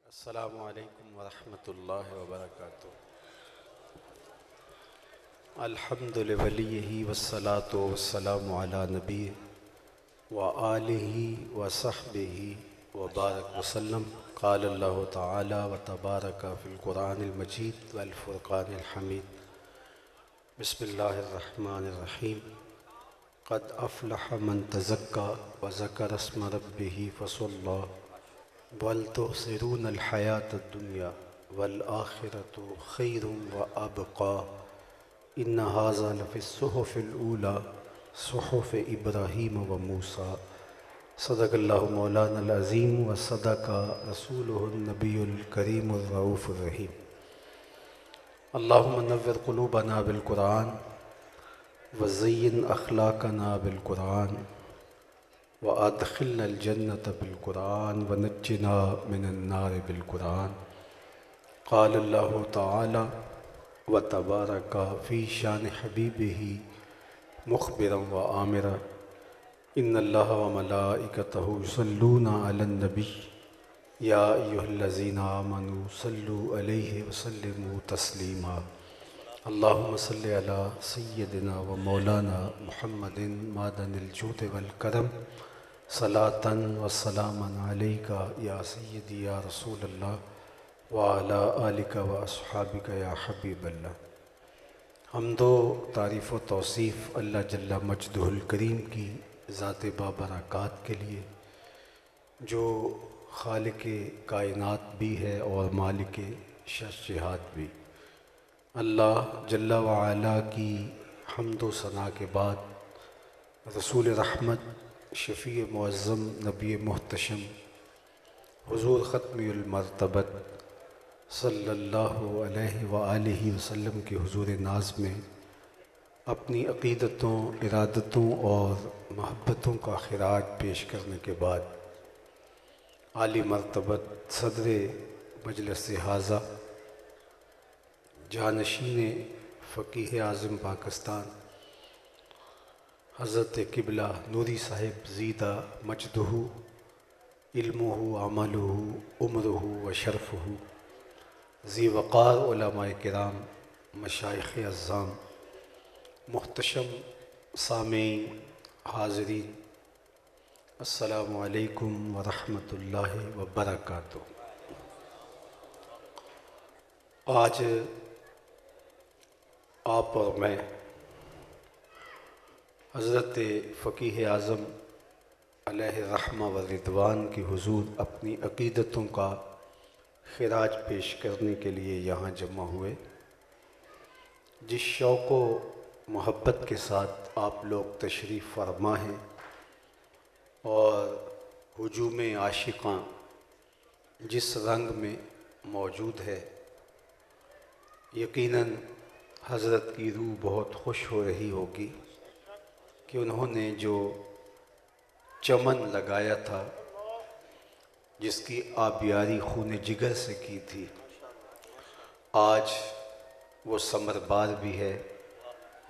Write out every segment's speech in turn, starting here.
अस्सलामु अलैकुम वरहमतुल्लाहि वबरकातुहू। अल्हम्दुलिल्लाहि वलिय्यिही वस्सलातु वस्सलामु अला नबिय्यि व आलिही व सहबिही व बारक वसल्लम। क़ाल अल्लाहु तआला व तबारक फ़िल क़ुरआनिल मजीद वल फ़ुरक़ानिल हमीद। बिस्मिल्लाहिर रहमानिर रहीम। क़द अफ़लह मन तज़क्का व ज़करा अस्म रब्बिही फ़सल्ला बल तुसिरूनल हयातद दुनिया वल आखिरतु खैरुम व अबक़ा इन्न हाज़ा लफ़िस्सुहुफ़िल ऊला सुहुफ़ इब्राहीम व मूसा। सदक़ल्लाहु मौलानल अज़ीम व सदक़ा रसूलुहुन नबियुल करीमुर रऊफ़ुर रहीम। अल्लाहुम्मा नव्विर क़ुलूबना बिल क़ुरआन व ज़य्यिन अख़लाक़ना बिल क़ुरआन व अदख़िलनल जन्नत बिल क़ुरआन व नज्जिना मिनन नार बिल क़ुरआन। क़ाल अल्लाहु तआला व तबारक फ़ी शान हबीबिही मुख़बिरन व आमिरा इन्नल्लाह व मलाइकतहु युसल्लूना अलन नबी या अय्युहल्लज़ीना आमनू सल्लु अलैहि व सल्लिमू तस्लीमा। अल्लाहुम्मा सल्लि अला सय्यिदिना व मौलाना मुहम्मदिन मादनिल जूद वल करम सलातन व सलामन अलैका या सय्यदी या रसूलल्लाह व अला आलिका व अस्हाबिका या हबीबल्लाह। हम्दो तारीफ़ व तौसीफ़ अल्लाह जल्ला मजदुहुल करीम की ज़ात बाबरकात के लिए, जो खालिक कायनात भी है और मालिक शज़्ज़हात भी। अल्लाह जल्ला व अला की हम्दो सना के बाद रसूल रहमत शफ़ी मुअज़्ज़म नबी मुहतशम हुज़ूर ख़त्मुल मरतबत सल्लल्लाहु अलैहि व आलिहि वसल्लम के हुज़ूर नाज़ में अपनी अक़ीदतों, इरादतों और महब्बतों का ख़िराज पेश करने के बाद आली मरतबत सदर मजलिस हाज़ा जानशीन फ़क़ीह आज़म पाकिस्तान हज़रत क़िबला नूरी साहिब ज़ीदा मजदहू इल्मुहु अमलुहु उम्रुहु व शरफ़ुहु ज़ी वक़ार उलमाए किराम मशाइख़ अज़्ज़ाम मुहतशम सामीन हाज़रीन, अस्सलामु अलैकुम व रहमतुल्लाहि व बरकातुहू। आज आप और मैं हज़रत फ़क़ीह आज़म अलैहि रहमा व रिदवान के हुज़ूर अपनी अक़ीदतों का ख़िराज पेश करने के लिए यहाँ जमा हुए। जिस शौक़ व मोहब्बत के साथ आप लोग तशरीफ़ फ़रमा हैं और हुजूम आशिक़ां जिस रंग में मौजूद है, यकीनन हज़रत की रूह बहुत खुश हो रही होगी कि उन्होंने जो चमन लगाया था, जिसकी आबियारी खून जिगर से की थी, आज वो समरबार भी है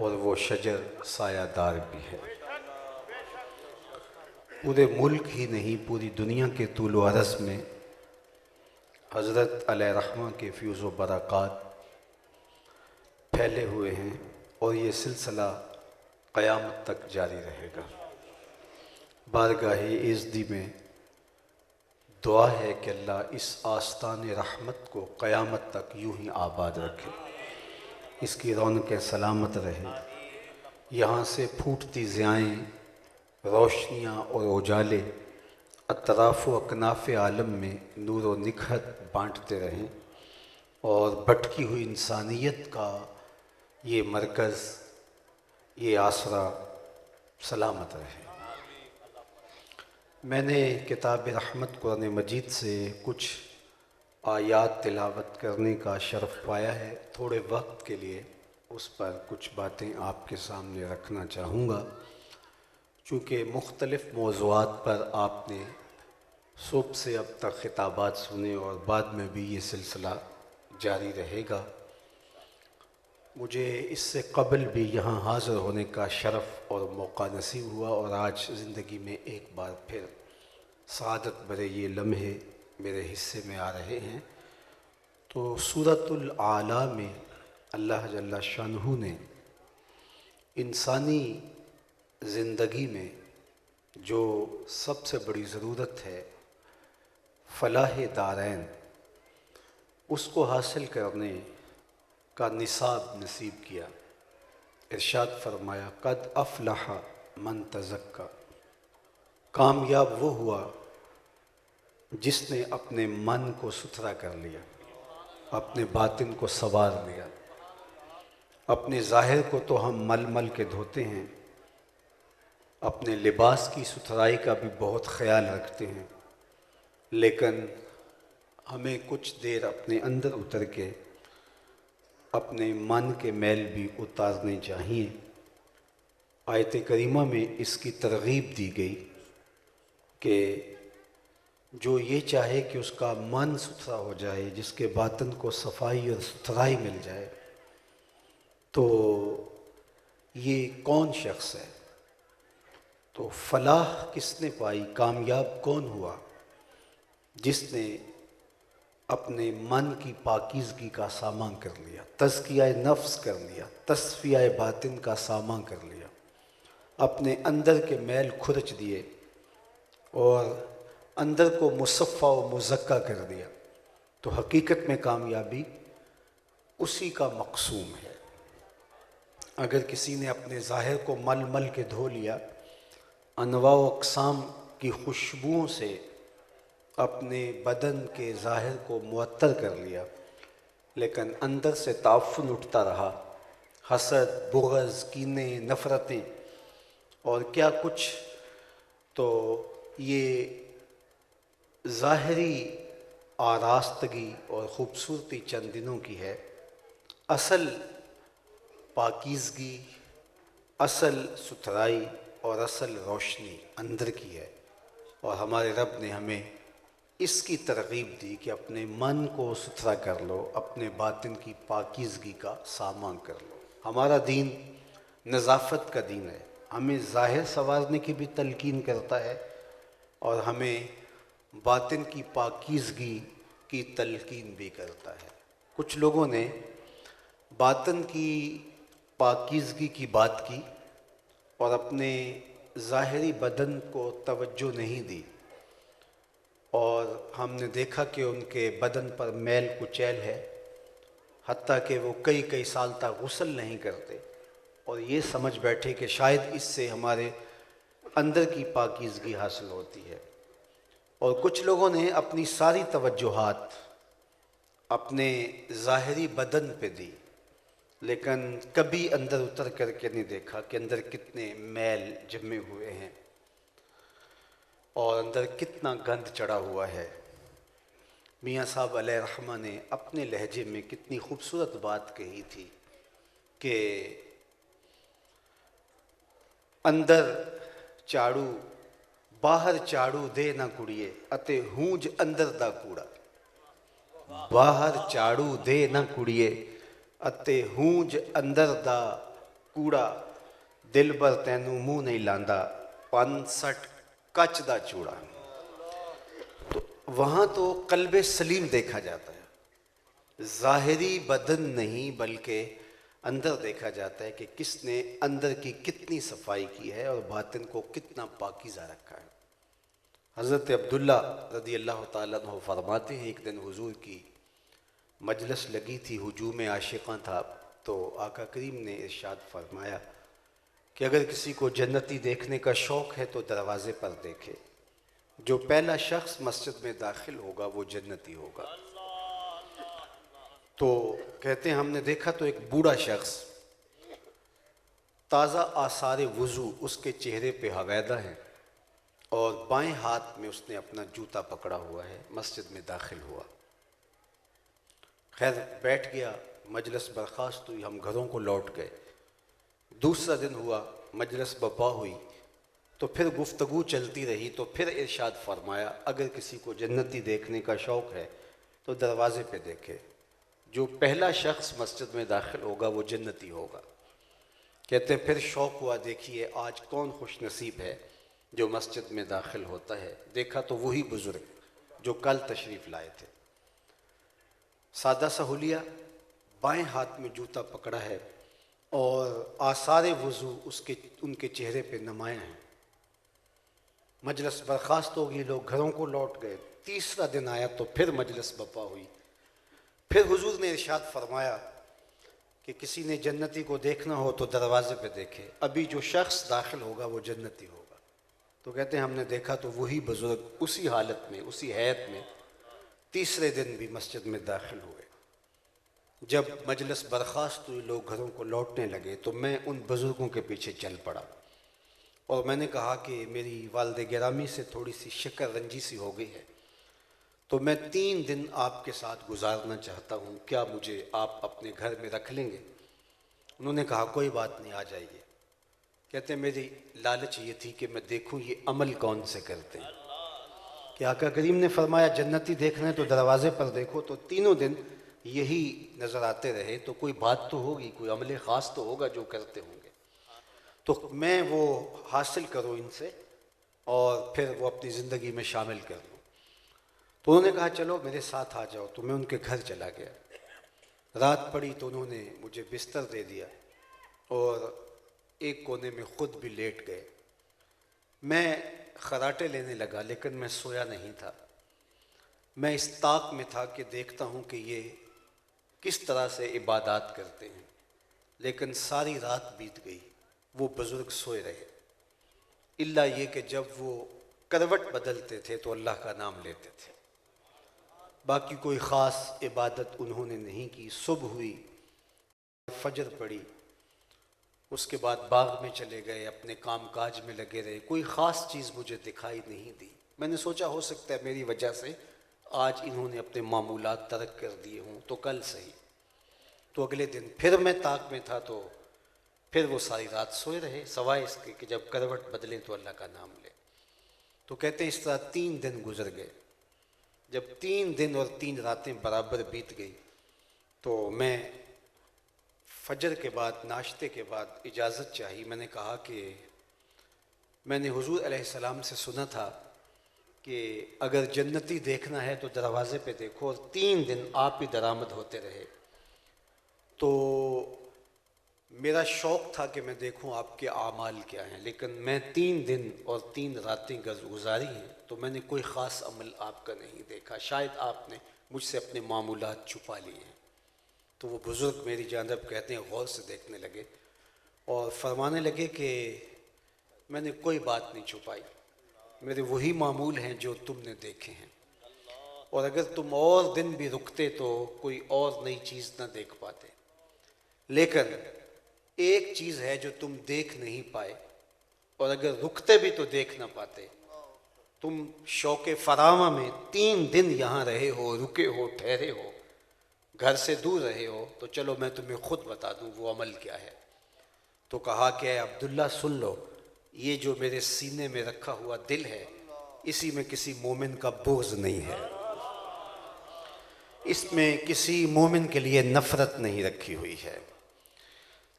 और वो शजर सायादार भी है। पूरे मुल्क ही नहीं, पूरी दुनिया के तूल व अर्ज़ में हज़रत अलैहि रहमा के फ़्यूज़ व बरक़ात फैले हुए हैं और ये सिलसिला क़यामत तक जारी रहेगा। बारगाहे इज़्ज़ी में दुआ है कि अल्लाह इस आस्तान रहमत को क़यामत तक यूँ ही आबाद रखे, इसकी रौनकें सलामत रहे, यहाँ से फूटती ज़ियाएँ, रोशनियाँ और उजाले अतराफ़ व अकनाफ़ आलम में नूर व निखरत बाँटते रहें और भटकी हुई इंसानियत का ये मरकज़, ये आसरा सलामत रहे। मैंने किताब रहमत कुरान मजीद से कुछ आयात तिलावत करने का शरफ़ पाया है। थोड़े वक्त के लिए उस पर कुछ बातें आपके सामने रखना चाहूँगा। चूँकि मुख्तलिफ़ मौज़ूआत पर आपने सुबह से अब तक ख़िताबात सुने और बाद में भी ये सिलसिला जारी रहेगा, मुझे इससे क़बल भी यहाँ हाज़िर होने का शरफ़ और मौका नसीब हुआ और आज ज़िंदगी में एक बार फिर सआदत भरे ये लम्हे मेरे हिस्से में आ रहे हैं। तो सूरतुल आला में अल्लाह जल्ला शानहू ने इंसानी ज़िंदगी में जो सबसे बड़ी ज़रूरत है फलाह दारैन, उसको हासिल करने का निसाब नसीब किया। इरशाद फरमाया, कद अफ़लह मन तज़क्का, कामयाब वो हुआ जिसने अपने मन को सुथरा कर लिया, अपने बातिन को संवार लिया। अपने ज़ाहिर को तो हम मल मल के धोते हैं, अपने लिबास की सुथराई का भी बहुत ख्याल रखते हैं, लेकिन हमें कुछ देर अपने अंदर उतर के अपने मन के मैल भी उतारने चाहिए। आयत करीमा में इसकी तरगीब दी गई कि जो ये चाहे कि उसका मन सुथरा हो जाए, जिसके बातन को सफाई और सुथराई मिल जाए, तो ये कौन शख्स है? तो फलाह किसने पाई, कामयाब कौन हुआ? जिसने अपने मन की पाकीज़गी का सामान कर लिया, तज़किया नफ्स कर लिया, तस्फिया बातिन का सामान कर लिया, अपने अंदर के मैल खुरच दिए और अंदर को मुसफ़ा व मुज़क्का कर दिया। तो हकीकत में कामयाबी उसी का मक़सूम है। अगर किसी ने अपने ज़ाहिर को मल मल के धो लिया, अनवा व अक़साम की खुशबुओं से अपने बदन के ज़ाहिर को मुअत्तर कर लिया, लेकिन अंदर से ताफ़ुन उठता रहा, हसद, बुग़्ज़, कीने, नफ़रतें और क्या कुछ, तो ये ज़ाहिरी आरास्तगी और ख़ूबसूरती चंद दिनों की है। असल पाकीज़गी, असल सुथराई और असल रोशनी अंदर की है। और हमारे रब ने हमें इसकी तरग़ीब दी कि अपने मन को सुथरा कर लो, अपने बातिन की पाकीज़गी का सामान कर लो। हमारा दीन नज़ाफ़त का दीन है, हमें ज़ाहिर संवारने की भी तलकीन करता है और हमें बातिन की पाकीज़गी की तलकीन भी करता है। कुछ लोगों ने बातिन की पाकीज़गी की बात की और अपने ज़ाहिरी बदन को तवज्जो नहीं दी, और हमने देखा कि उनके बदन पर मैल कुचैल है, हत्ता कि वो कई कई साल तक गुस्ल नहीं करते और ये समझ बैठे कि शायद इससे हमारे अंदर की पाकीज़गी हासिल होती है। और कुछ लोगों ने अपनी सारी तवज्जुहात अपने ज़ाहिरी बदन पे दी, लेकिन कभी अंदर उतर करके नहीं देखा कि अंदर कितने मैल जमे हुए हैं और अंदर कितना गंद चढ़ा हुआ है। मियाँ साहब अलैहि रहमा ने अपने लहजे में कितनी खूबसूरत बात कही थी कि अंदर झाड़ू बाहर झाड़ू दे ना कुड़िए अते हूंज अंदर दा कूड़ा। बाहर झाड़ू दे ना कुड़िए अते हूंज अंदर दा कूड़ा, दिल भर तैनू मुँह नहीं लांदा, 65 कच दा चूड़ा। तो वहाँ तो कल्बे सलीम देखा जाता है, ज़ाहिरी बदन नहीं बल्कि अंदर देखा जाता है कि किसने अंदर की कितनी सफाई की है और बातिन को कितना पाकीज़ा रखा है। हज़रत अब्दुल्ला रज़ी अल्लाह ताला अन्हु फरमाते हैं, एक दिन हुजूर की मजलिस लगी थी, हुजूम आशिक़ां था, तो आका करीम ने इरशाद फरमाया कि अगर किसी को जन्नती देखने का शौक़ है तो दरवाज़े पर देखे, जो पहला शख्स मस्जिद में दाखिल होगा वो जन्नती होगा। तो कहते हैं हमने देखा तो एक बूढ़ा शख्स, ताज़ा आसार वज़ू उसके चेहरे पे हवैदा है और बाएं हाथ में उसने अपना जूता पकड़ा हुआ है, मस्जिद में दाखिल हुआ। खैर बैठ गया, मजलिस बर्खास्त हुई, हम घरों को लौट गए। दूसरा दिन हुआ, मजलिस बपा हुई, तो फिर गुफ्तगू चलती रही, तो फिर इरशाद फरमाया अगर किसी को जन्नती देखने का शौक़ है तो दरवाज़े पे देखे, जो पहला शख्स मस्जिद में दाखिल होगा वो जन्नती होगा। कहते हैं फिर शौक़ हुआ, देखिए आज कौन खुश नसीब है जो मस्जिद में दाखिल होता है। देखा तो वही बुज़ुर्ग जो कल तशरीफ़ लाए थे। सादा सहूलिया, बाएं हाथ में जूता पकड़ा है और आसार वज़ू उनके चेहरे पे नुमायाँ हैं। मजलिस बर्खास्त होगी, लोग घरों को लौट गए। तीसरा दिन आया तो फिर मजलिस बपा हुई। फिर हुजूर ने इरशाद फरमाया कि किसी ने जन्नती को देखना हो तो दरवाजे पे देखे, अभी जो शख्स दाखिल होगा वो जन्नती होगा। तो कहते हैं हमने देखा तो वही बुजुर्ग उसी हालत में, उसी हैत में तीसरे दिन भी मस्जिद में दाखिल हुए। जब मजलिस बर्खास्त हुई, लोग घरों को लौटने लगे, तो मैं उन बुजुर्गों के पीछे चल पड़ा और मैंने कहा कि मेरी वालिद गिरामी से थोड़ी सी शिकन रंजी सी हो गई है, तो मैं 3 दिन आपके साथ गुजारना चाहता हूँ, क्या मुझे आप अपने घर में रख लेंगे? उन्होंने कहा कोई बात नहीं, आ जाइए। कहते हैं मेरी लालच ये थी कि मैं देखूँ ये अमल कौन से करते हैं। कि आका करीम ने फरमाया जन्नती देखना है तो दरवाजे पर देखो, तो तीनों दिन यही नज़र आते रहे, तो कोई बात तो होगी, कोई अमल ख़ास तो होगा जो करते होंगे, तो मैं वो हासिल करूँ इनसे और फिर वो अपनी ज़िंदगी में शामिल कर लूँ। तो उन्होंने कहा चलो मेरे साथ आ जाओ। तो मैं उनके घर चला गया। रात पड़ी तो उन्होंने मुझे बिस्तर दे दिया और एक कोने में ख़ुद भी लेट गए। मैं खराटे लेने लगा, लेकिन मैं सोया नहीं था। मैं इस ताक में था कि देखता हूँ कि ये किस तरह से इबादत करते हैं, लेकिन सारी रात बीत गई, वो बुज़ुर्ग सोए रहे। इल्ला ये कि जब वो करवट बदलते थे तो अल्लाह का नाम लेते थे, बाकी कोई ख़ास इबादत उन्होंने नहीं की। सुबह हुई, फजर पड़ी, उसके बाद बाग में चले गए, अपने काम काज में लगे रहे, कोई ख़ास चीज़ मुझे दिखाई नहीं दी। मैंने सोचा हो सकता है मेरी वजह से आज इन्होंने अपने मामूलात तर्क कर दिए हों, तो कल सही। तो अगले दिन फिर मैं ताक में था, तो फिर वो सारी रात सोए रहे, सवाए इसके कि जब करवट बदलें तो अल्लाह का नाम ले। तो कहते हैं इस तरह 3 दिन गुजर गए। जब 3 दिन और 3 रातें बराबर बीत गई, तो मैं फजर के बाद, नाश्ते के बाद इजाज़त चाहिए। मैंने कहा कि मैंने हुजूर अलैहिस्सलाम से सुना था कि अगर जन्नती देखना है तो दरवाज़े पे देखो, और 3 दिन आप ही दरामद होते रहे। तो मेरा शौक़ था कि मैं देखूं आपके आमाल क्या हैं, लेकिन मैं 3 दिन और 3 रातें गुजारी हैं, तो मैंने कोई ख़ास अमल आपका नहीं देखा। शायद आपने मुझसे अपने मामूलात छुपा लिए हैं। तो वो बुज़ुर्ग मेरी जानब कहते हैं गौर से देखने लगे और फरमाने लगे कि मैंने कोई बात नहीं छुपाई, मेरे वही मामूल हैं जो तुमने देखे हैं, और अगर तुम और दिन भी रुकते तो कोई और नई चीज़ ना देख पाते। लेकिन एक चीज़ है जो तुम देख नहीं पाए, और अगर रुकते भी तो देख ना पाते। तुम शौक़ फरामा में 3 दिन यहाँ रहे हो, रुके हो, ठहरे हो, घर से दूर रहे हो, तो चलो मैं तुम्हें खुद बता दूं वो अमल क्या है। तो कहा कि अब्दुल्ला सुन लो, ये जो मेरे सीने में रखा हुआ दिल है, इसी में किसी मोमिन का बोझ नहीं है, इसमें किसी मोमिन के लिए नफ़रत नहीं रखी हुई है।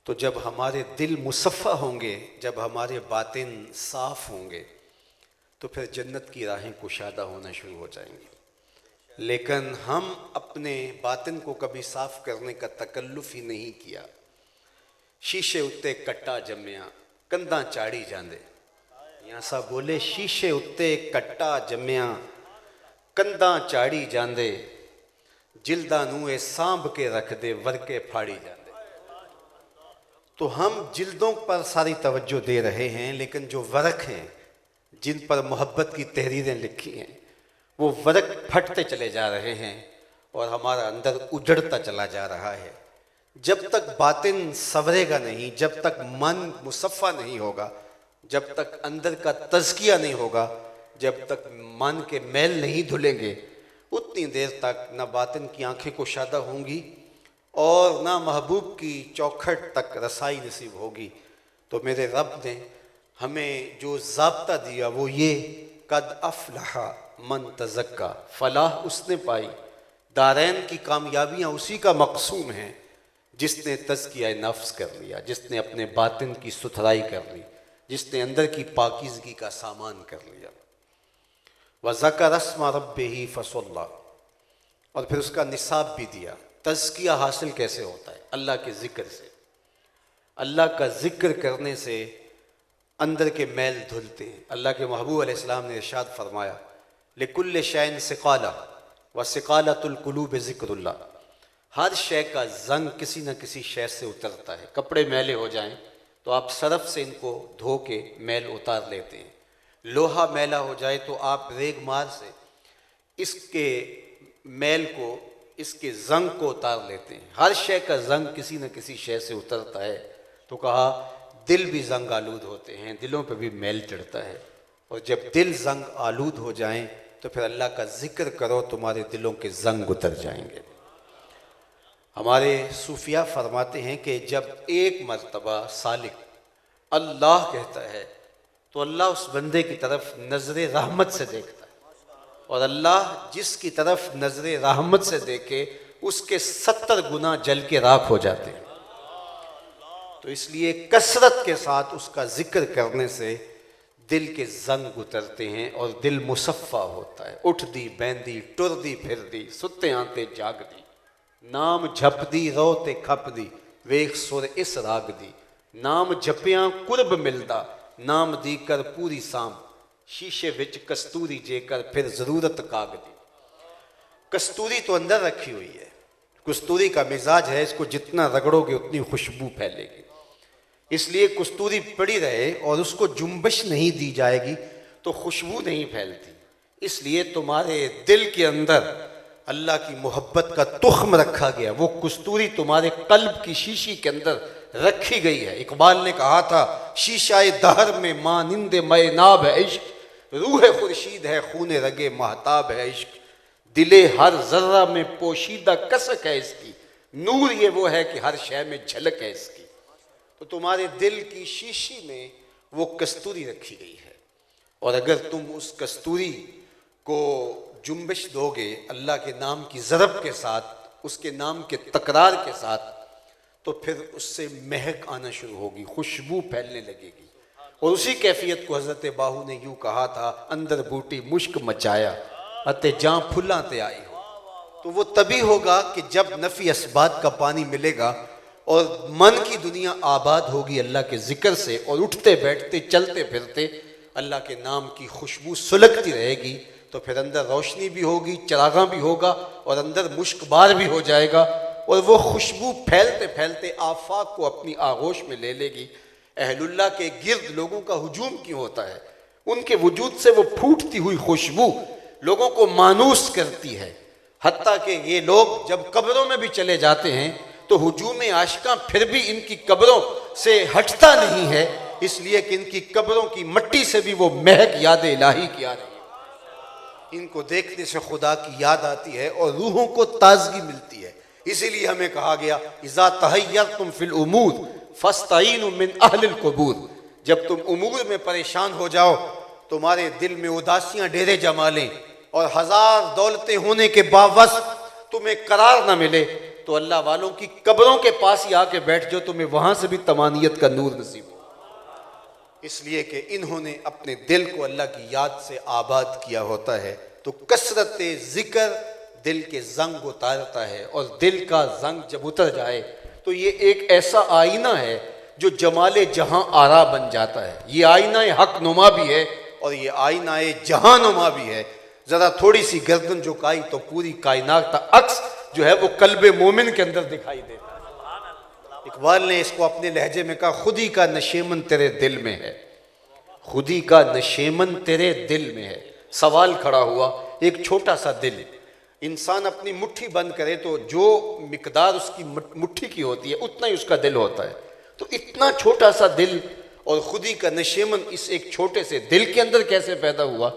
तो जब हमारे दिल मुसफ़्फ़ा होंगे, जब हमारे बातिन साफ़ होंगे, तो फिर जन्नत की राहें कुशादा होना शुरू हो जाएंगी। लेकिन हम अपने बातिन को कभी साफ़ करने का तकल्लुफ़ ही नहीं किया। शीशे उत्ते कट्टा जम्मिया, कंधा चाड़ी जांदे। यहाँ सा बोले शीशे उत्ते कट्टा जम्मिया, कंधा चाड़ी जांदे, जिल्दा नूं ए सांभ के रख दे, वरके फाड़ी जांदे। तो हम जिल्दों पर सारी तवज्जो दे रहे हैं, लेकिन जो वरक हैं, जिन पर मोहब्बत की तहरीरें लिखी हैं, वो वरक फटते चले जा रहे हैं और हमारा अंदर उजड़ता चला जा रहा है। जब तक बातिन संवरेगा नहीं, जब तक मन मुसफ़्फ़ा नहीं होगा, जब तक अंदर का तज़किया नहीं होगा, जब तक मन के मैल नहीं धुलेंगे, उतनी देर तक ना बातिन की आंखें कुशादा होंगी और ना महबूब की चौखट तक रसाई नसीब होगी। तो मेरे रब ने हमें जो ज़ाब्ता दिया वो ये, कद अफ़लहा मन तज़क्का, फ़लाह उसने पाई, दारैन की कामयाबियाँ उसी का मक़सूम है जिसने तज़किया नफ्स कर लिया, जिसने अपने बातिन की सुथराई कर ली, जिसने अंदर की पाकीज़गी का सामान कर लिया। व ज़कर अस्मा रब्बिही फसल्ला, और फिर उसका निसाब भी दिया। तज़किया हासिल कैसे होता है? अल्लाह के ज़िक्र से। अल्लाह का ज़िक्र करने से अंदर के मैल धुलते हैं। अल्लाह के महबूब अलैहिस्सलाम ने इरशाद फरमाया, लिकुल्ल शैइन सिक़ाला व सिक़ालतुल क़ुलूब ज़िक्रुल्लाह। हर शय का जंग किसी न किसी शय से उतरता है। कपड़े मैले हो जाएं तो आप सरफ से इनको धो के मैल उतार लेते हैं। लोहा मैला हो जाए तो आप रेगमार से इसके मैल को, इसके जंग को उतार लेते हैं। हर शय का जंग किसी न किसी शय से उतरता है। तो कहा दिल भी जंग आलूद होते हैं, दिलों पे भी मैल चढ़ता है। और जब दिल जंग आलूद हो जाएं तो फिर अल्लाह का जिक्र करो, तुम्हारे दिलों के जंग उतर जाएंगे। हमारे सूफिया फरमाते हैं कि जब एक मर्तबा सालिक अल्लाह कहता है तो अल्लाह उस बंदे की तरफ नजर रहमत से देखता है, और अल्लाह जिसकी तरफ नजर रहमत से देखे उसके 70 गुना जल के राख हो जाते हैं। तो इसलिए कसरत के साथ उसका जिक्र करने से दिल के जंग उतरते हैं और दिल मुसफ़ा होता है। उठ दी बैंदी टुर दी फिर दी, सुते आते जाग दी, नाम जप दी रोते खप दी, वेख सुर इस राग दी, नाम जपिया कुर्ब मिलदा, नाम दी कर पूरी साम, शीशे विच कस्तूरी जेकर फिर जरूरत काग दी। कस्तूरी तो अंदर रखी हुई है, कस्तूरी का मिजाज है, इसको जितना रगड़ोगे उतनी खुशबू फैलेगी। इसलिए कस्तूरी पड़ी रहे और उसको जुम्बश नहीं दी जाएगी तो खुशबू नहीं फैलती। इसलिए तुम्हारे दिल के अंदर अल्लाह की मोहब्बत का तुख्म रखा गया, वो कस्तूरी तुम्हारे कल्ब की शीशी के अंदर रखी गई है। इकबाल ने कहा था, शीशाए दहर में मानिंद मैनाब है इश्क, रूह खुर्शीद है खूने रगे महताब है इश्क, दिले हर जर्रा में पोशीदा कसक है इसकी, नूर ये वो है कि हर शय में झलक है इसकी। तो तुम्हारे दिल की शीशी में वो कस्तूरी रखी गई है, और अगर तुम उस कस्तूरी को जुम्बिश दोगे अल्लाह के नाम की ज़रब के साथ, उसके नाम के तकरार के साथ, तो फिर उससे महक आना शुरू होगी, खुशबू फैलने लगेगी। और उसी कैफियत को हज़रत बाहू ने यूँ कहा था, अंदर बूटी मुश्क मचाया अते जहाँ फुल्लां ते आई हो। तो वो तभी होगा कि जब नफ़ी असबात का पानी मिलेगा और मन की दुनिया आबाद होगी अल्लाह के ज़िक्र से, और उठते बैठते चलते फिरते अल्लाह के नाम की खुशबू सुलगती रहेगी। तो फिर अंदर रोशनी भी होगी, चरागा भी होगा, और अंदर मुश्कबार भी हो जाएगा, और वो खुशबू फैलते फैलते आफाक को अपनी आगोश में ले लेगी। अहलुल्लाह के गिर्द लोगों का हुजूम क्यों होता है? उनके वजूद से वो फूटती हुई खुशबू लोगों को मानूस करती है। हत्ता कि ये लोग जब कब्रों में भी चले जाते हैं तो हुजूम आशिका फिर भी इनकी कब्रों से हटता नहीं है, इसलिए कि इनकी कब्रों की मिट्टी से भी वो महक याद इलाही की आ रही है। इनको देखने से खुदा की याद आती है और रूहों को ताजगी मिलती है। इसीलिए हमें कहा गया, इज़ा तहय्यरतुम फिल उमूर फस्तईनु मिन अहलिल कुबूर, जब तुम उमूर में परेशान हो जाओ, तुम्हारे दिल में उदासियां डेरे जमा लें और हजार दौलतें होने के बावजूद तुम्हें करार ना मिले, तो अल्लाह वालों की कब्रों के पास ही आके बैठ जाओ, तुम्हें वहां से भी तमानियत का नूर नसीब हो। इसलिए कि इन्होंने अपने दिल को अल्लाह की याद से आबाद किया होता है। तो कसरत जिक्र दिल के जंग उतारता है, और दिल का जंग जब उतर जाए तो ये एक ऐसा आईना है जो जमाले जहां आरा बन जाता है। ये आईना हक नुमा भी है और ये आईना जहां नुमा भी है। जरा थोड़ी सी गर्दन झुकाई तो पूरी कायनात का अक्स जो है वो कल्बे मोमिन के अंदर दिखाई देता है। इकबाल ने इसको अपने लहजे में कहा, खुदी का नशेमन तेरे दिल में है, खुदी का नशेमन तेरे दिल में है। सवाल खड़ा हुआ, एक छोटा सा दिल, इंसान अपनी मुट्ठी बंद करे तो जो मिकदार उसकी मुट्ठी की होती है उतना ही उसका दिल होता है। तो इतना छोटा सा दिल और खुदी का नशेमन इस एक छोटे से दिल के अंदर कैसे पैदा हुआ?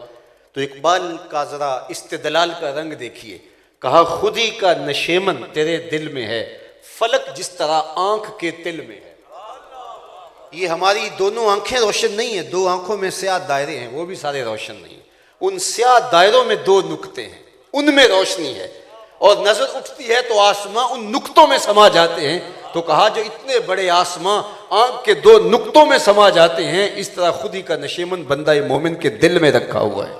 तो इकबाल का जरा इस्तेदलाल का रंग देखिए। कहा, खुदी का नशेमन तेरे दिल में है, फलक जिस तरह आंख के तिल में है। ये हमारी दोनों आंखें रोशन नहीं है, दो आंखों में स्याह दायरे हैं, वो भी सारे रोशन नहीं। उन स्याह दायरों में दो नुक्ते हैं, उनमें रोशनी है, और नजर उठती है तो आसमां उन नुक्तों में समा जाते हैं। तो कहा, जो इतने बड़े आसमां आंख के दो नुक्तों में समा जाते हैं, इस तरह खुदी का नशेमन बंदा मोमिन के दिल में रखा हुआ है।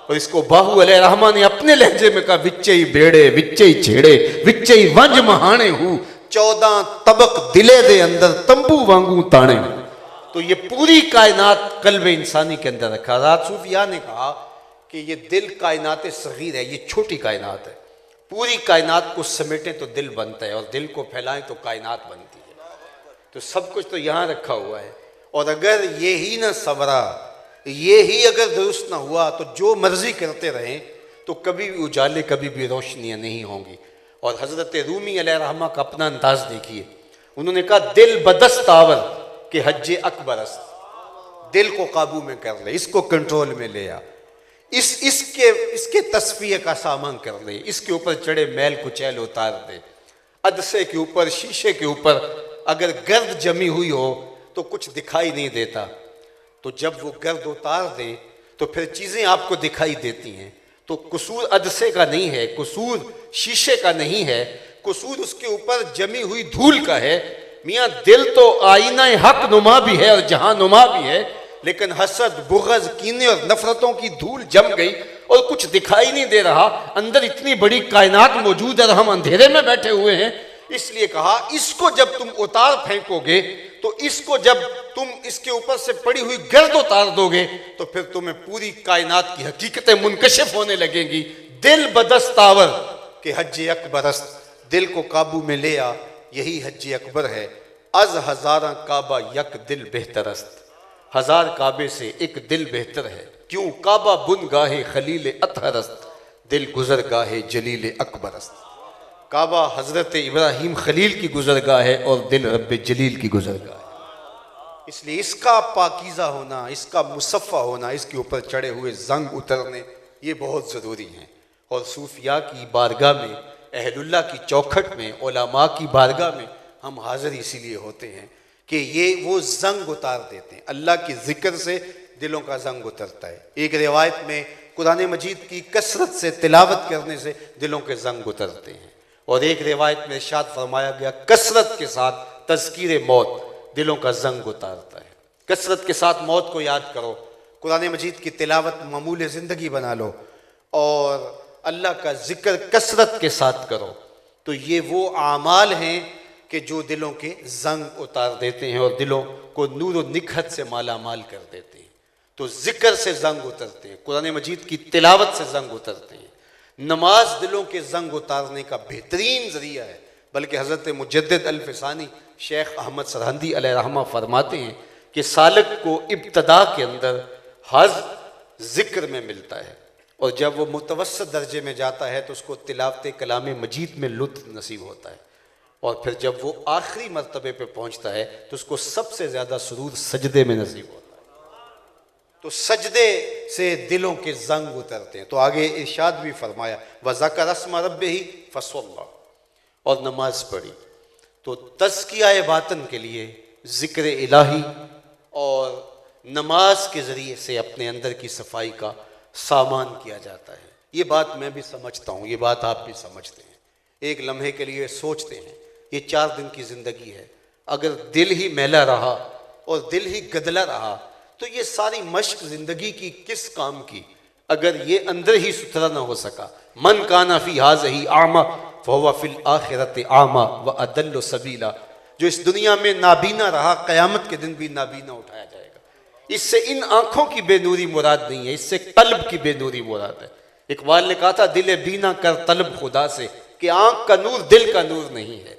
और इसको बाहू अलैहिर्रहमा ने अपने लहजे में कहा, विच्चे ही बेड़े विच्चे ही छेड़े विच्चे ही वंज महाने हूं, 14 तबक दिले दे अंदर तंबू वांगू ताने। तो ये पूरी कायनात कल्ब इंसानी के अंदर रखा। रात सूफिया ने कहा कि ये दिल कायनात सगीर है, ये छोटी कायनात है। पूरी कायनात को समेटें तो दिल बनता है, और दिल को फैलाएं तो कायनात बनती है। तो सब कुछ तो यहाँ रखा हुआ है, और अगर ये ही ना सवरा, ये ही अगर दुरुस्त ना हुआ, तो जो मर्जी करते रहें तो कभी भी उजाले कभी भी रोशनियाँ नहीं होंगी। और हज़रत रूमी अलैहिर्रहमा का अपना अंदाज देखिए, उन्होंने कहा दिल बदस्त आवर के हज अकबरस्त, दिल को काबू में कर ले, इसको कंट्रोल में ले आ, इसके तस्फिये का सामान कर ले, इसके ऊपर चढ़े मैल कुचैल उतार दे। अदसे के ऊपर, शीशे के ऊपर अगर गर्द जमी हुई हो तो कुछ दिखाई नहीं देता, तो जब वो गर्द उतार दे तो फिर चीज़ें आपको दिखाई देती हैं। तो कसूर अदसे का नहीं है, कसूर शीशे का नहीं है, कसूर उसके ऊपर जमी हुई धूल का है। मियाँ दिल तो आईना हक नुमा भी है और जहां नुमा भी है, लेकिन हसद बुग़ज़ कीने और नफरतों की धूल जम गई और कुछ दिखाई नहीं दे रहा। अंदर इतनी बड़ी कायनात मौजूद है और हम अंधेरे में बैठे हुए हैं। इसलिए कहा इसको जब तुम उतार फेंकोगे, तो इसको जब तुम इसके ऊपर से पड़ी हुई गर्द उतार दोगे, तो फिर तुम्हें पूरी कायनात की हकीकतें मुनकशिफ होने लगेंगी। दिल बदस्तावर के हज अकबरस्त, दिल को काबू में ले आ, यही हज अकबर है। अज हजारा काबा यक दिल बेहतरस्त, 1000 काबे से एक दिल बेहतर है। क्यों? काबा बुन गाहे खलील अतहरस्त, दिल गुजर गाहे जलील अकबरस्त। काबा हजरत इब्राहिम खलील की गुजरगाह है और दिल रब्बे जलील की गुजरगाह है। इसलिए इसका पाकीज़ा होना, इसका मुसफ़ा होना, इसके ऊपर चढ़े हुए जंग उतरने, ये बहुत ज़रूरी हैं। और सूफिया की बारगाह में, अहलुल्लाह की चौखट में, उलमा की बारगाह में हम हाजिर इसीलिए होते हैं कि ये वो जंग उतार देते हैं। अल्लाह की जिक्र से दिलों का जंग उतरता है। एक रिवायत में कुरान मजीद की कसरत से तिलावत करने से दिलों के जंग उतरते हैं, और एक रिवायत में इरशाद फरमाया गया कसरत के साथ तज़कीरे मौत दिलों का जंग उतारता है। कसरत के साथ मौत को याद करो, कुरान मजीद की तिलावत मामूल ज़िंदगी बना लो, और अल्लाह का जिक्र कसरत के साथ करो। तो ये वो आमाल हैं कि जो दिलों के जंग उतार देते हैं और दिलों को नूर व निखत से माला माल कर देते हैं। तो जिक्र से जंग उतरते हैं, कुरान मजीद की तिलावत से जंग उतरते हैं। नमाज दिलों के जंग उतारने का बेहतरीन जरिया है। बल्कि हज़रत मुजद्दिद अल-फ़सानी शेख अहमद सरहंदी अलैहिर्रहमा फरमाते हैं कि सालक को इब्तदा के अंदर हज़ ज़िक्र में मिलता है, और जब वो मुतवस्सित दर्जे में जाता है तो उसको तिलावत कलाम मजीद में लुत्फ़ नसीब होता है, और फिर जब वो आखिरी मर्तबे पे पहुँचता है तो उसको सबसे ज़्यादा सुरूर सजदे में नसीब होता है। तो सजदे से दिलों के जंग उतरते हैं। तो आगे इरशाद भी फरमाया वज़कर अस्मा रब्बिही फसल्ला, और नमाज पढ़ी। तो तज़किया बातन के लिए ज़िक्र इलाही और नमाज के ज़रिए से अपने अंदर की सफाई का सामान किया जाता है। ये बात मैं भी समझता हूँ, ये बात आप भी समझते हैं। एक लम्हे के लिए सोचते हैं, ये 4 दिन की ज़िंदगी है, अगर दिल ही मैला रहा और दिल ही गदला रहा तो ये सारी मश्क ज़िंदगी की किस काम की, अगर ये अंदर ही सुथरा ना हो सका। मन काना फी हाज़िही आमा फहुवा फिल आखिरति आमा व अदल्लु सबीला, जो इस दुनिया में नाबीना रहा क़यामत के दिन भी नाबीना उठाया जाएगा। इससे इन आँखों की बेनूरी मुराद नहीं है, इससे कल्ब की बेनूरी मुराद है। इकबाल ने कहा था दिल बीना कर तलब खुदा से, कि आँख का नूर दिल का नूर नहीं है।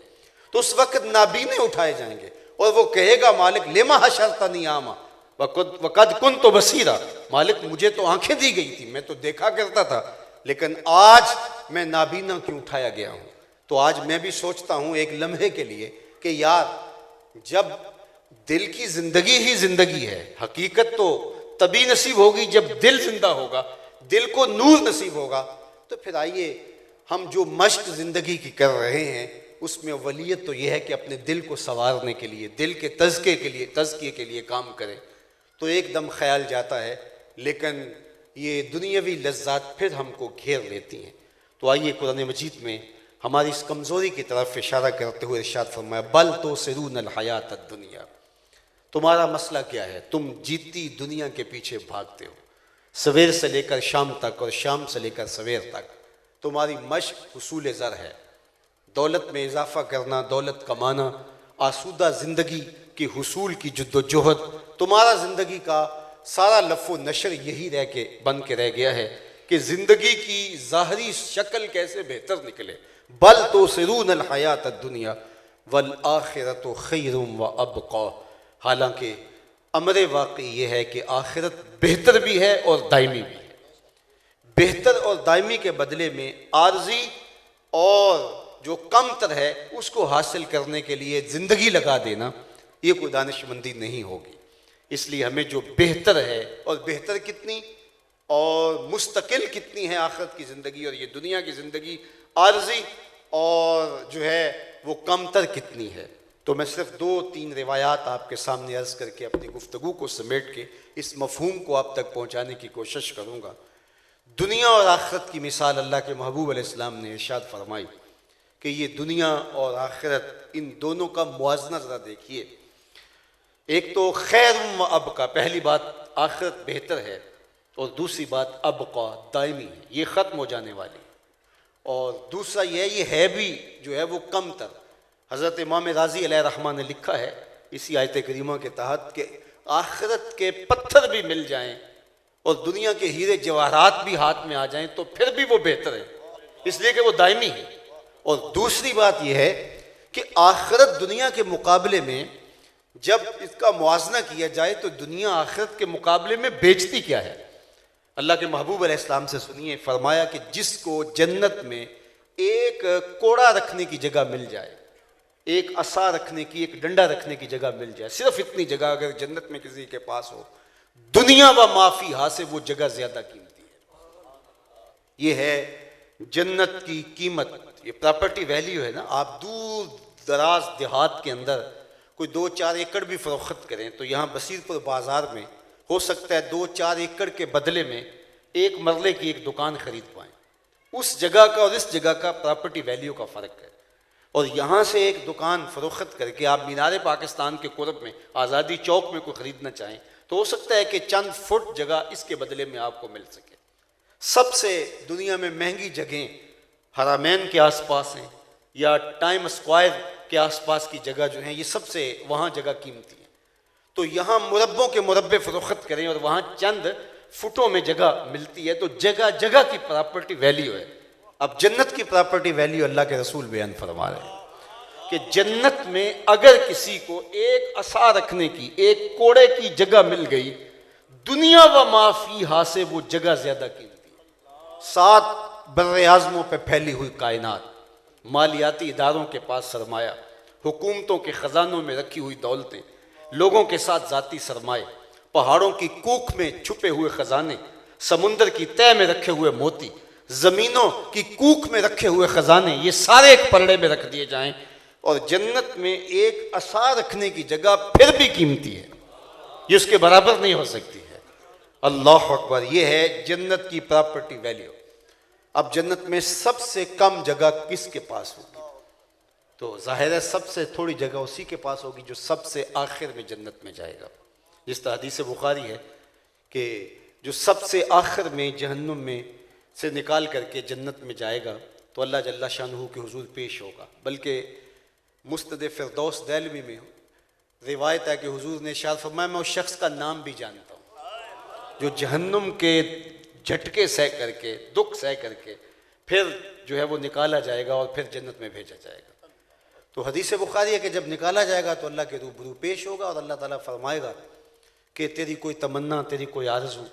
तो उस वक्त नाबीने उठाए जाएंगे और वो कहेगा मालिक लेमा हशरतनी आमा वक़द कुन्तु बसीरा, मालिक मुझे तो आंखें दी गई थी, मैं तो देखा करता था, लेकिन आज मैं नाबीना क्यों उठाया गया हूँ। तो आज मैं भी सोचता हूँ एक लम्हे के लिए कि यार जब दिल की ज़िंदगी ही ज़िंदगी है, हकीकत तो तभी नसीब होगी जब दिल जिंदा होगा, दिल को नूर नसीब होगा। तो फिर आइए हम जो मश्क ज़िंदगी की कर रहे हैं उसमें अव्वलियत तो यह है कि अपने दिल को संवारने के लिए, दिल के तज़किए के लिए काम करें। तो एकदम ख्याल जाता है, लेकिन ये दुनियावी लज्जात फिर हमको घेर लेती हैं। तो आइए कुरान मजीद में हमारी इस कमज़ोरी की तरफ इशारा करते हुए इरशाद फरमाया बल तो सिरून हयात दुनिया, तुम्हारा मसला क्या है, तुम जीती दुनिया के पीछे भागते हो। सवेर से लेकर शाम तक और शाम से लेकर सवेर तक तुम्हारी मशक हुसूल ज़र है, दौलत में इजाफा करना, दौलत कमाना, आसूदा ज़िंदगी की हुसूल की जद्दोजहद। तुम्हारा ज़िंदगी का सारा लफ़ो नशर यही बन के रह गया है कि ज़िंदगी की ज़ाहरी शक्ल कैसे बेहतर निकले। बल तो सिरून अल हयात दुनिया वल आखिरत खैरुम व अबका। हालांकि अमर वाक़ई ये है कि आखिरत बेहतर भी है और दायमी भी है। बेहतर और दायमी के बदले में आर्जी और जो कमतर है उसको हासिल करने के लिए ज़िंदगी लगा देना, ये कोई दानिशमंदी नहीं होगी। इसलिए हमें जो बेहतर है, और बेहतर कितनी और मुस्तकिल कितनी है आखिरत की ज़िंदगी, और ये दुनिया की ज़िंदगी आर्जी और जो है वो कमतर कितनी है। तो मैं सिर्फ 2-3 रिवायात आपके सामने अर्ज़ करके अपनी गुफ्तगू को समेट के इस मफहूम को आप तक पहुँचाने की कोशिश करूँगा। दुनिया और आखिरत की मिसाल अल्लाह के महबूब अलैहिस्सलाम ने इरशाद फरमाई कि ये दुनिया और आखिरत, इन दोनों का मुआजना ज़रा देखिए। एक तो खैर व अब का, पहली बात आखिरत बेहतर है, और दूसरी बात अब का दायमी है, ये ख़त्म हो जाने वाली। और दूसरा ये है भी जो है वो कम तर। हज़रत इमाम राज़ी अलैहि रहमा ने लिखा है इसी आयत करीमा के तहत कि आखिरत के पत्थर भी मिल जाएं और दुनिया के हीरे जवाहरात भी हाथ में आ जाएं तो फिर भी वो बेहतर है, इसलिए कि वो दायमी है। और दूसरी बात यह है कि आखिरत दुनिया के मुकाबले में जब इसका मुआजना किया जाए तो दुनिया आखिरत के मुकाबले में बेचती क्या है। अल्लाह के महबूब अलैहिस्सलाम से सुनिए, फरमाया कि जिसको जन्नत में एक कोड़ा रखने की जगह मिल जाए, एक असा रखने की, एक डंडा रखने की जगह मिल जाए, सिर्फ इतनी जगह अगर जन्नत में किसी के पास हो, दुनिया व माफी हा से वो जगह ज्यादा कीमती है। ये है जन्नत की कीमत, ये प्रॉपर्टी वैल्यू है ना। आप दूर दराज देहात के अंदर कोई 2-4 एकड़ भी फरोख्त करें तो यहाँ बसीरपुर बाजार में हो सकता है 2-4 एकड़ के बदले में एक मरले की एक दुकान खरीद पाएं। उस जगह का और इस जगह का प्रॉपर्टी वैल्यू का फ़र्क है। और यहाँ से एक दुकान फरोख्त करके आप मीनार पाकिस्तान के कुर्ब में आज़ादी चौक में कोई ख़रीदना चाहें तो हो सकता है कि चंद फुट जगह इसके बदले में आपको मिल सके। सबसे दुनिया में महंगी जगहें हरामैन के आसपास हैं या टाइम स्क्वायर के आसपास की जगह जो है, ये सबसे वहाँ जगह कीमती है। तो यहाँ मुरब्बों के मुरब्बे फरोख्त करें और वहाँ चंद फुटों में जगह मिलती है, तो जगह जगह की प्रॉपर्टी वैल्यू है। अब जन्नत की प्रॉपर्टी वैल्यू अल्लाह के रसूल बयान फरमा रहे हैं कि जन्नत में अगर किसी को एक असा रखने की, एक कोड़े की जगह मिल गई, दुनिया व माफी हा से वो जगह ज्यादा कीमती है। 7 बर्रे आज़मों पर फैली हुई कायनात, मालियाती इदारों के पास सरमाया, हुकूमतों के ख़जानों में रखी हुई दौलतें, लोगों के साथ ज़ाती सरमाए, पहाड़ों की कूख में छुपे हुए ख़जाने, समुंदर की तह में रखे हुए मोती, ज़मीनों की कूख में रखे हुए ख़जाने, ये सारे एक पलड़े में रख दिए जाएं और जन्नत में एक असा रखने की जगह फिर भी कीमती है, ये उसके बराबर नहीं हो सकती है। अल्लाह अकबर, ये है जन्नत की प्रॉपर्टी वैल्यू। अब जन्नत में सबसे कम जगह किसके पास होगी? तो जाहिर है सबसे थोड़ी जगह उसी के पास होगी जो सबसे आखिर में जन्नत में जाएगा। जिस तरह हदीस बुखारी है कि जो सबसे आखिर में जहन्नुम में से निकाल करके जन्नत में जाएगा तो अल्लाह जल्ला शानहू के हुजूर पेश होगा। बल्कि मुस्तद फिरदौस दैलवी में रिवायत है कि हुजूर ने इरशाद फरमाया, मैं उस शख्स का नाम भी जानता हूँ जो जहन्नुम के झटके सह करके, दुख सह करके फिर जो है वो निकाला जाएगा और फिर जन्नत में भेजा जाएगा। तो हदीस बुखारी है कि जब निकाला जाएगा तो अल्लाह के रूबरू पेश होगा और अल्लाह ताला फरमाएगा कि तेरी कोई तमन्ना, तेरी कोई आरज़ू।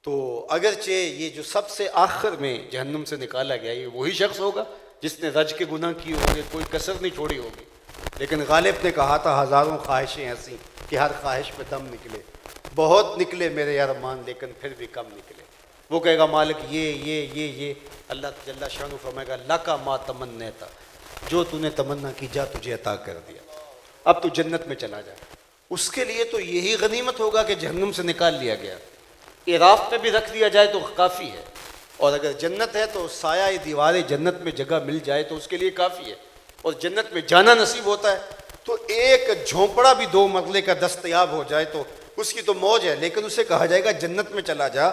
तो अगरचे ये जो सबसे आखिर में जहन्नुम से निकाला गया ये वही शख्स होगा जिसने रज के गुनाह किए होंगे, कोई कसर नहीं छोड़ी होगी। लेकिन गालिब ने कहा था, हज़ारों ख्वाहिशें ऐसी कि हर ख्वाहिश पे दम निकले, बहुत निकले मेरे अरमान लेकिन फिर भी कम निकले। वो कहेगा मालिक ये अल्लाह जल्ला शानु फरमाएगा, लका मा तमन्नैता, जो तूने तमन्ना की जा तुझे अता कर दिया, अब तू जन्नत में चला जा। उसके लिए तो यही गनीमत होगा कि जहन्नुम से निकाल लिया गया, इराफ पे भी रख दिया जाए तो काफ़ी है। और अगर जन्नत है तो साया दीवार जन्नत में जगह मिल जाए तो उसके लिए काफ़ी है। और जन्नत में जाना नसीब होता है तो एक झोंपड़ा भी 2 मरले का दस्तयाब हो जाए तो उसकी तो मौज है, लेकिन उसे कहा जाएगा जन्नत में चला जा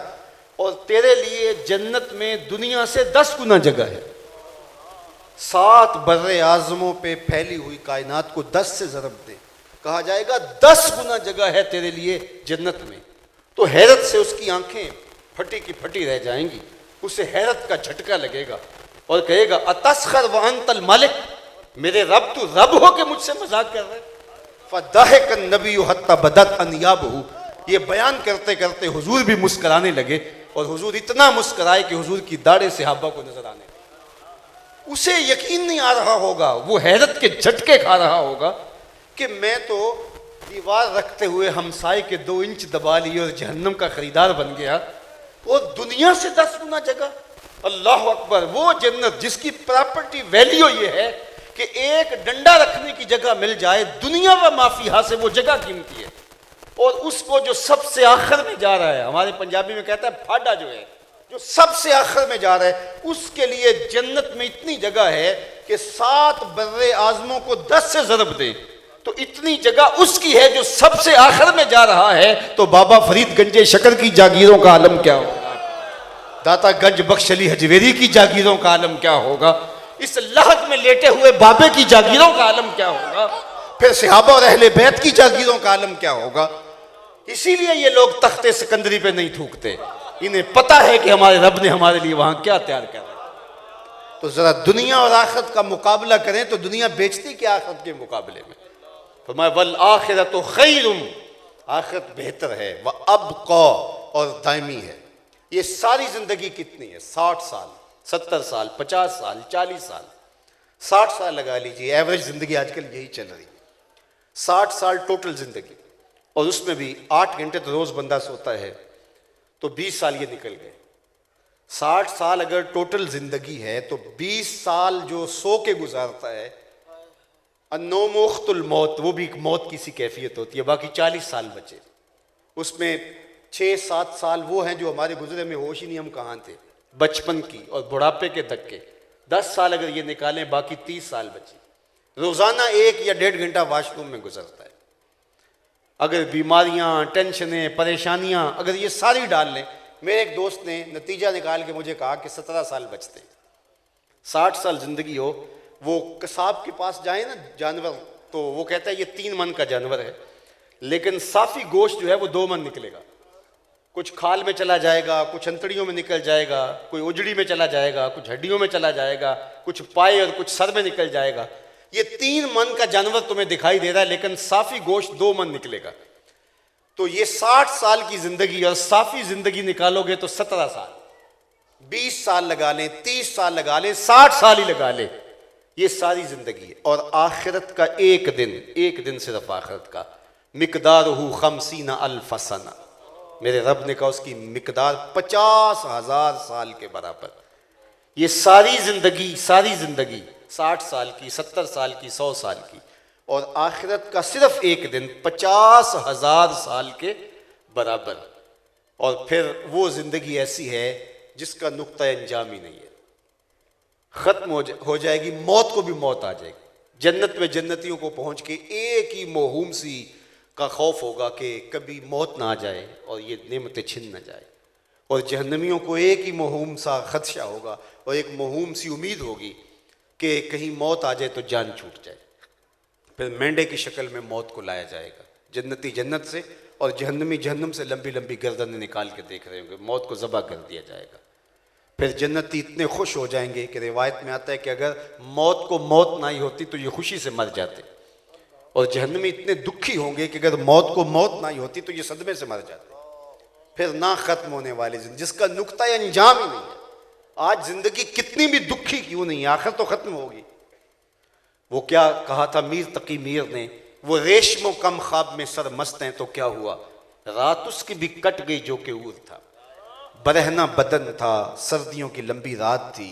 और तेरे लिए जन्नत में दुनिया से 10 गुना जगह है। 7 बर्रे आज़मों पे फैली हुई कायनात को 10 से ज़रब दे, कहा जाएगा 10 गुना जगह है तेरे लिए जन्नत में। तो हैरत से उसकी आंखें फटी की फटी रह जाएंगी, उसे हैरत का झटका लगेगा और कहेगा अतस्खर व अंतल मालिक, मेरे रब तू रब हो के मुझसे मजाक कर रहे। फदाहिकन नबी हत्ता बदत अनियाबहू, ये बयान करते करते हुजूर भी मुस्कुराने लगे और हुजूर इतना मुस्कुराए कि हुजूर की दाढ़े सहाबा को नजर आने लगे। उसे यकीन नहीं आ रहा होगा, वो हैरत के झटके खा रहा होगा कि मैं तो दीवार रखते हुए हमसाए के 2 इंच दबा लिए और जहन्नम का खरीदार बन गया और दुनिया से 10 गुना जगह। अल्लाह अकबर, वो जन्नत जिसकी प्रॉपर्टी वैल्यू ये है कि एक डंडा रखने की जगह मिल जाए, दुनिया व माफिया से वो जगह कीमती है। और उसको जो सबसे आखिर में जा रहा है, हमारे पंजाबी में कहता है फाडा, जो है जो सबसे आखिर में जा रहा है, उसके लिए जन्नत में इतनी जगह है कि 7 बर्रे आज़मों को 10 से ज़रब दे तो इतनी जगह उसकी है जो सबसे आखिर में जा रहा है। तो बाबा फरीद गंजे शकर की जागीरों का आलम क्या होगा, दाता गंज बख्श अली हजवेरी की जागीरों का आलम क्या होगा, इस लहद में लेटे हुए बाबे की जागीरों का आलम क्या होगा, फिर सहाबा और अहले बैत की जागीरों का आलम क्या होगा। इसीलिए ये लोग तख्ते सिकंदरी पे नहीं थूकते, इन्हें पता है कि हमारे रब ने हमारे लिए वहां क्या तैयार कर रखा है। तो जरा दुनिया और आखिरत का मुकाबला करें तो दुनिया बेचती क्या आखिरत के मुकाबले में। फरमाया वल आखिरतु खैरुम, आखिरत बेहतर है, वह अबका और दायमी है। ये सारी जिंदगी कितनी है, 60 साल, 70 साल, 50 साल, 40 साल, 60 साल लगा लीजिए, एवरेज जिंदगी आजकल यही चल रही है। 60 साल टोटल जिंदगी, और उसमें भी 8 घंटे तो रोज बंदा सोता है, तो 20 साल ये निकल गए। 60 साल अगर टोटल जिंदगी है तो 20 साल जो सो के गुजारता है, अन्नोमुख्तुल मौत, वो भी एक मौत की सी कैफियत होती है। बाकी 40 साल बचे, उसमें 6-7 साल वो हैं जो हमारे गुजरे में होश ही नहीं हम कहाँ थे, बचपन की और बुढ़ापे के धक्के। 10 साल अगर ये निकालें, बाकी 30 साल बची। रोजाना 1 या 1.5 घंटा वॉशरूम में गुजरता है। अगर बीमारियां, टेंशनें, परेशानियां अगर ये सारी डाल लें, मेरे एक दोस्त ने नतीजा निकाल के मुझे कहा कि 17 साल बचते हैं। 60 साल जिंदगी हो, वो कसाब के पास जाए ना जानवर, तो वो कहता है ये 3 मन का जानवर है, लेकिन साफी गोश्त जो है वो 2 मन निकलेगा। कुछ खाल में चला जाएगा, कुछ अंतड़ियों में निकल जाएगा, कोई उजड़ी में चला जाएगा, कुछ हड्डियों में चला जाएगा, कुछ पाए और कुछ सर में निकल जाएगा। ये 3 मन का जानवर तुम्हें दिखाई दे रहा है, लेकिन साफी गोश्त 2 मन निकलेगा। तो ये 60 साल की जिंदगी और साफी जिंदगी निकालोगे तो 17 साल, 20 साल लगा लें, 30 साल लगा लें, 60 साल ही लगा लें, ये सारी जिंदगी है। और आखिरत का एक दिन सिर्फ आखिरत का, मिकदारुहु 50 अल्फ सना, मेरे रब ने कहा उसकी मिकदार 50,000 साल के बराबर। ये सारी जिंदगी 60 साल की, 70 साल की, 100 साल की, और आखिरत का सिर्फ एक दिन 50,000 साल के बराबर। और फिर वो जिंदगी ऐसी है जिसका नुक्ता अंजाम ही नहीं है, खत्म हो जाएगी, मौत को भी मौत आ जाएगी। जन्नत में जन्नतियों को पहुंच के एक ही मोहूम सी का खौफ होगा कि कभी मौत ना आ जाए और ये नेमतें छिन ना जाए, और जहन्नमियों को एक ही मोहूम सा खदशा होगा और एक मोहूम सी उम्मीद होगी कि कहीं मौत आ जाए तो जान छूट जाए। फिर मेंढे की शक्ल में मौत को लाया जाएगा, जन्नती जन्नत से और जहन्नमी जहन्नम से लंबी लंबी गर्दनें निकाल के देख रहे होंगे, मौत को ज़बह कर दिया जाएगा। फिर जन्नती इतने खुश हो जाएंगे कि रिवायत में आता है कि अगर मौत को मौत ना ही होती तो ये खुशी से मर जाते, और जहन्नमी इतने दुखी होंगे कि अगर मौत को मौत ना ही होती तो ये सदमे से मर जाते। फिर ना खत्म होने वाली जिंदगी जिसका नुक्ता अंजाम ही नहीं है। आज जिंदगी कितनी भी दुखी क्यों नहीं, आखिर तो खत्म होगी। वो क्या कहा था मीर तकी मीर ने, वो रेशमो कम ख्वाब में सर मस्त हैं तो क्या हुआ, रात उसकी भी कट गई जो के ऊर था। बरहना बदन था, सर्दियों की लंबी रात थी,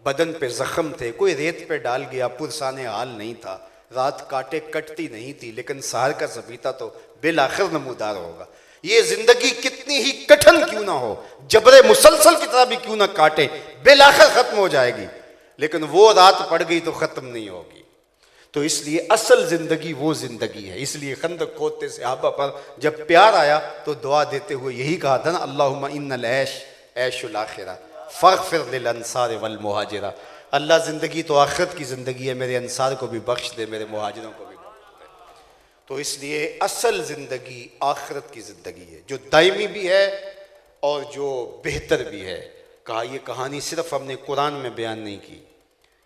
बदन पे जख्म थे, कोई रेत पे डाल गया, पुरसाने हाल नहीं था, रात काटे कटती नहीं थी, लेकिन सहर का सफीता तो बिलाखिर नमूदार होगा। ये जिंदगी कितनी ही कठिन क्यों ना हो, जबरे मुसलसल की तरह भी क्यों ना काटे, बिलाखिर खत्म हो जाएगी, लेकिन वो रात पड़ गई तो खत्म नहीं होगी। तो इसलिए असल जिंदगी वो जिंदगी है। इसलिए खंदक खोदते सहाबा पर जब प्यार आया तो दुआ देते हुए यही कहा था ना, अल्लाहुम्मा इन्नल ऐश ऐशुल आखिरा फग़फ़िर लिल अंसार वल मुहाजिरा। अल्लाह ज़िंदगी तो आखिरत की ज़िंदगी है, मेरे अंसार को भी बख्श दे, मेरे मुहाजिरों को भी बख्श दे। तो इसलिए असल ज़िंदगी आखिरत की ज़िंदगी है, जो दायमी भी है और जो बेहतर भी है। कहा ये कहानी सिर्फ हमने कुरान में बयान नहीं की,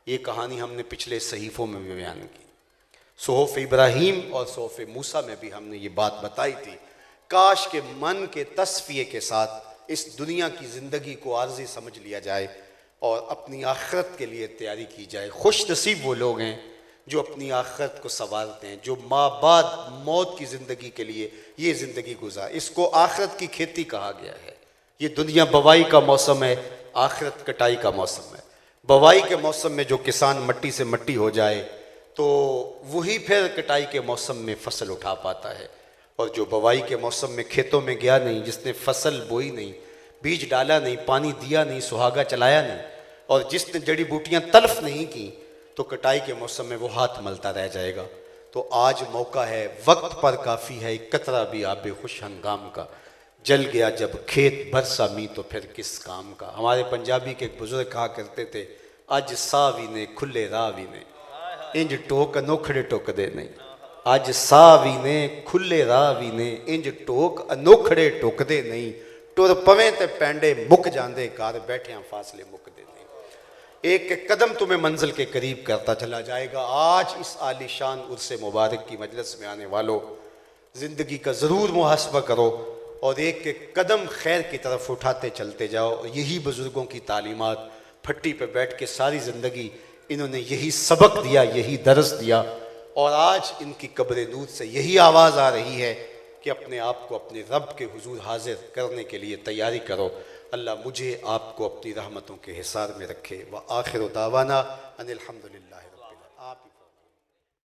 ये कहानी हमने पिछले सहीफ़ों में भी बयान की। सुहूफ़ इब्राहीम और सुहूफ़ मूसा में भी हमने ये बात बताई थी। काश के मन के तस्फ़िये के साथ इस दुनिया की ज़िंदगी को आर्जी समझ लिया जाए और अपनी आखिरत के लिए तैयारी की जाए। खुश नसीब वो लोग हैं जो अपनी आखिरत को संवारते हैं, जो माँ बाद मौत की ज़िंदगी के लिए ये ज़िंदगी गुजार। इसको आखिरत की खेती कहा गया है। ये दुनिया बवाई का मौसम है, आखिरत कटाई का मौसम है। बवाई के मौसम में जो किसान मट्टी से मट्टी हो जाए तो वही फिर कटाई के मौसम में फसल उठा पाता है, और जो बवाई के मौसम में खेतों में गया नहीं, जिसने फसल बोई नहीं, बीज डाला नहीं, पानी दिया नहीं, सुहागा चलाया नहीं, और जिसने जड़ी बूटियां तल्फ नहीं की, तो कटाई के मौसम में वो हाथ मलता रह जाएगा। तो आज मौका है, वक्त पर काफ़ी है, एक कतरा भी आबे खुश हंगाम का। जल गया जब खेत बरसा मी तो फिर किस काम का। हमारे पंजाबी के एक बुजुर्ग कहा करते थे, अज सावी ने खुले रावी ने इंज टोक अनोखड़े टोक दे नहीं। अज सावी ने खुले रावी ने इंज टोक अनोखड़े टोक दे नहीं। टुर पवें ते पैंडे मुक जांदे, घर बैठिया फासले मुकदे नहीं। एक एक कदम तुम्हें मंजिल के करीब करता चला जाएगा। आज इस आलीशान उर्से मुबारक की मजलिस में आने वालों, ज़िंदगी का ज़रूर मुहासबा करो और एक एक कदम खैर की तरफ उठाते चलते जाओ। यही बुज़ुर्गों की तालीमात, फट्टी पे बैठ के सारी ज़िंदगी इन्होंने यही सबक दिया, यही दर्स दिया, और आज इनकी कब्र नूर से यही आवाज़ आ रही है कि अपने आप को अपने रब के हुजूर हाजिर करने के लिए तैयारी करो। अल्लाह मुझे आपको अपनी रहमतों के हिसार में रखे। व आखिर दावाना अनिल हम्दुलिल्लाहि रब्बिल आलमीन। आप